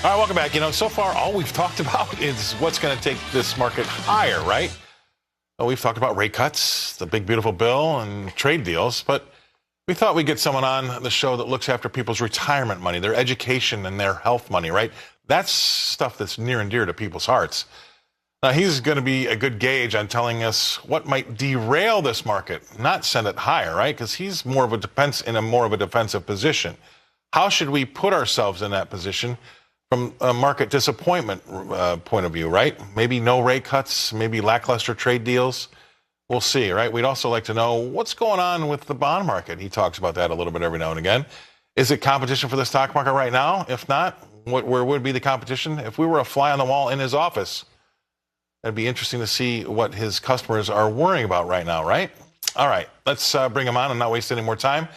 All right, welcome back. So far all we've talked about is what's going to take this market higher, right? Well, we've talked about rate cuts, the big, beautiful bill, and trade deals, but we thought we'd get someone on the show that looks after people's retirement money, their education and their health money, right? That's stuff that's near and dear to people's hearts. Now, he's going to be a good gauge on telling us what might derail this market, not send it higher, right? Because he's more of a defensive position. How should we put ourselves in that position from a market disappointment point of view, right? Maybe no rate cuts, maybe lackluster trade deals. We'll see, right? We'd also like to know what's going on with the bond market. He talks about that a little bit every now and again. Is it competition for the stock market right now? If not, where would be the competition? If we were a fly on the wall in his office, it'd be interesting to see what his customers are worrying about right now, right? All right, let's bring him on and not waste any more time.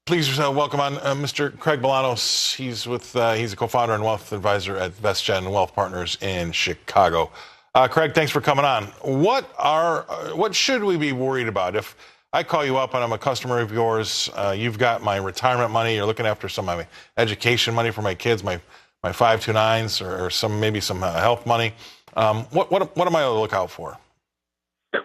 Please welcome on Mr. Craig Bolanos. He's a co-founder and wealth advisor at VestGen Wealth Partners in Chicago. Craig, thanks for coming on. What should we be worried about? If I call you up and I'm a customer of yours, you've got my retirement money, you're looking after some of my education money for my kids, my 529s or maybe some health money. What am I to look out for?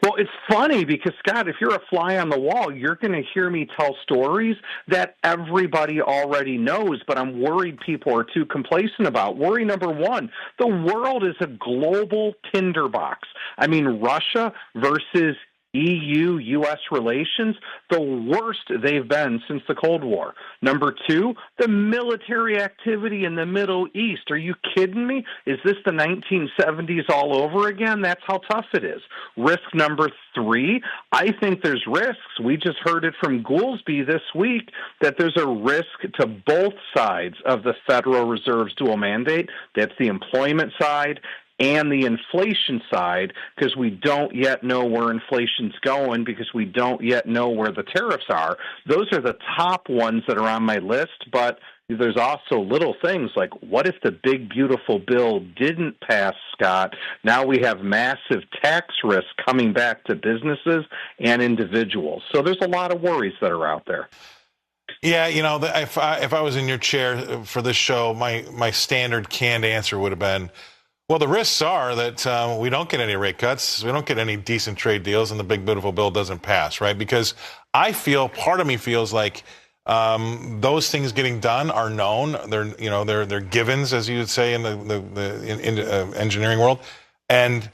Well, it's funny because, Scott, if you're a fly on the wall, you're going to hear me tell stories that everybody already knows, but I'm worried people are too complacent about. Worry number one, the world is a global tinderbox. I mean, Russia versus EU-U.S. relations, the worst they've been since the Cold War. Number two, the military activity in the Middle East. Are you kidding me? Is this the 1970s all over again? That's how tough it is. Risk number three, I think there's risks. We just heard it from Goolsbee this week that there's a risk to both sides of the Federal Reserve's dual mandate. That's the employment side and the inflation side, because we don't yet know where inflation's going, because we don't yet know where the tariffs are. Those are the top ones that are on my list, but there's also little things like, what if the big, beautiful bill didn't pass, Scott? Now we have massive tax risk coming back to businesses and individuals. So there's a lot of worries that are out there. Yeah, if I was in your chair for this show, my standard canned answer would have been, well, the risks are that we don't get any rate cuts, we don't get any decent trade deals, and the big, beautiful bill doesn't pass, right? Because part of me feels like those things getting done are known. They're givens, as you would say in the engineering world. And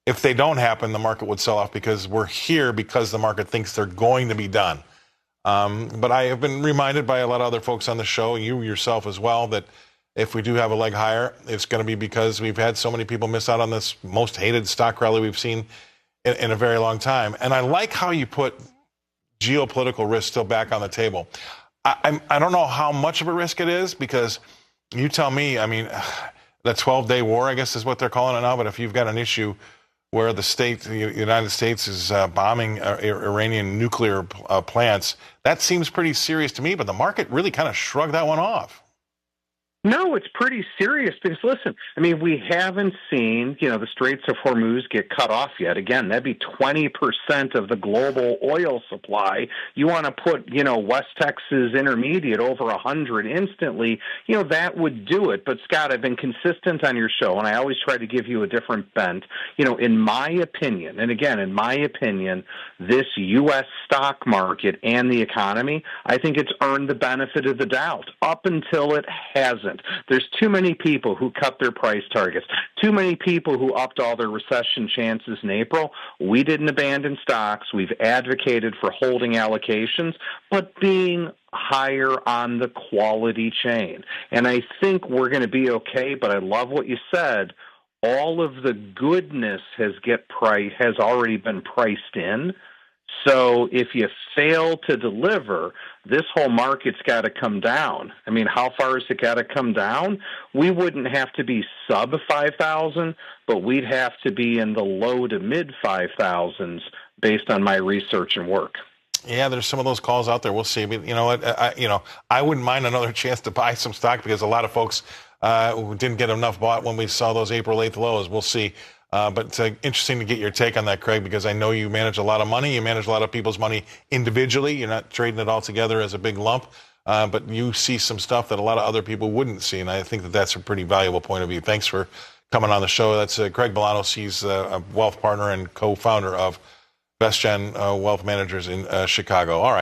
if they don't happen, the market would sell off because we're here because the market thinks they're going to be done. But I have been reminded by a lot of other folks on the show, you yourself as well, that if we do have a leg higher, it's going to be because we've had so many people miss out on this most hated stock rally we've seen in a very long time. And I like how you put geopolitical risk still back on the table. I don't know how much of a risk it is, because you tell me. I mean, the 12-day war, I guess, is what they're calling it now. But if you've got an issue where the United States is bombing Iranian nuclear plants, that seems pretty serious to me. But the market really kind of shrugged that one off. No, it's pretty serious because, listen, I mean, we haven't seen, the Straits of Hormuz get cut off yet. Again, that'd be 20% of the global oil supply. You want to put, West Texas Intermediate over 100 instantly, that would do it. But, Scott, I've been consistent on your show, and I always try to give you a different bent. In my opinion, and again, in my opinion, this U.S. stock market and the economy, I think it's earned the benefit of the doubt up until it hasn't. There's too many people who cut their price targets, too many people who upped all their recession chances in April. We didn't abandon stocks. We've advocated for holding allocations, but being higher on the quality chain. And I think we're going to be okay, but I love what you said. All of the goodness has already been priced in. So if you fail to deliver, this whole market's got to come down. I mean, how far has it got to come down? We wouldn't have to be sub 5,000, but we'd have to be in the low to mid 5,000s based on my research and work. Yeah, there's some of those calls out there. We'll see. But you know what? I wouldn't mind another chance to buy some stock because a lot of folks didn't get enough bought when we saw those April 8th lows. We'll see. But it's interesting to get your take on that, Craig, because I know you manage a lot of money. You manage a lot of people's money individually. You're not trading it all together as a big lump. but you see some stuff that a lot of other people wouldn't see, and I think that that's a pretty valuable point of view. Thanks for coming on the show. That's Craig Bolanos. He's a wealth partner and co-founder of VestGen Wealth Managers in Chicago. All right.